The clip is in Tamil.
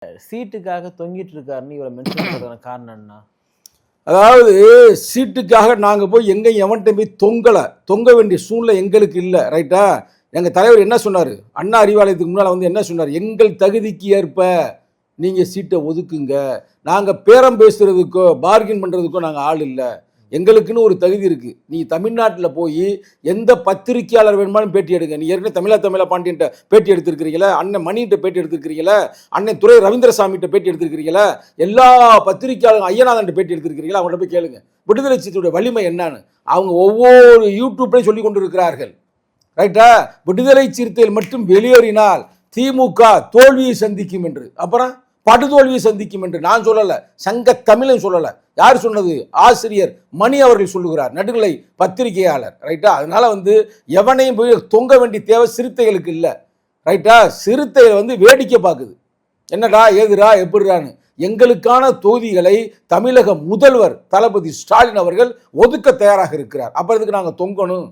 சீட்டுக்காக தொங்கிட்டு இருக்காருன்னு இவரை மென்ஷன் பண்றதுக்கான காரணம் என்ன? அதாவது சீட்டுக்காக நாங்கள் போய் எவன்கிட்ட போய் தொங்க வேண்டிய சூழ்நிலை எங்களுக்கு இல்லை. ரைட்டா? எங்கள் தலைவர் என்ன சொன்னார்? அண்ணா அறிவாலயத்துக்கு முன்னால் வந்து என்ன சொன்னார்? எங்கள் தகுதிக்கு ஏற்ப நீங்கள் சீட்டை ஒதுக்குங்க. நாங்கள் பேரம் பேசுகிறதுக்கோ பார்கின் பண்ணுறதுக்கோ நாங்கள் ஆள் இல்லை. எங்களுக்குன்னு ஒரு தகுதி இருக்குது. நீ தமிழ்நாட்டில் போய் எந்த பத்திரிகையாளர் வேணுமாலும் பேட்டி எடுங்க. நீ ஏற்கனவே தமிழா பாண்டியன்ட்ட பேட்டி எடுத்திருக்கிறீங்களா? அண்ணன் மணிகிட்ட பேட்டி எடுத்திருக்கிறீங்களா? அண்ணன் துரை ரவீந்திரசாமிகிட்ட பேட்டி எடுத்திருக்கிறீங்களா? எல்லா பத்திரிகையாளரும் ஐயநாதன்ட்ட பேட்டி எடுத்திருக்கிறீங்களா? அவங்கள்ட்ட போய் கேளுங்க விடுதலை சிறுத்தையுடைய வலிமை என்னன்னு. அவங்க ஒவ்வொரு யூடியூப்லையும் சொல்லி கொண்டு இருக்கிறார்கள். ரைட்டா? விடுதலை சிறுத்தைகள் மட்டும் வெளியேறினால் திமுக தோல்வியை சந்திக்கும் என்று, அப்புறம் படுதோல்வியை சந்திக்கும் என்று நான் சொல்லலை, சங்க தமிழன் சொல்லலை. யார் சொன்னது? ஆசிரியர் மணி அவர்கள் சொல்லுகிறார், நடுநிலை பத்திரிகையாளர். ரைட்டா? அதனால வந்து எவனையும் போய் தொங்க வேண்டிய தேவை சிறுத்தைகளுக்கு இல்லை. ரைட்டா? சிறுத்தைகள் வந்து வேடிக்கை பார்க்குது, என்னடா ஏதுரா எப்படிறான்னு. எங்களுக்கான தொகுதிகளை தமிழக முதல்வர் தளபதி ஸ்டாலின் அவர்கள் ஒதுக்க தயாராக இருக்கிறார். அப்புறம் இதுக்கு நாங்கள் தொங்கணும்?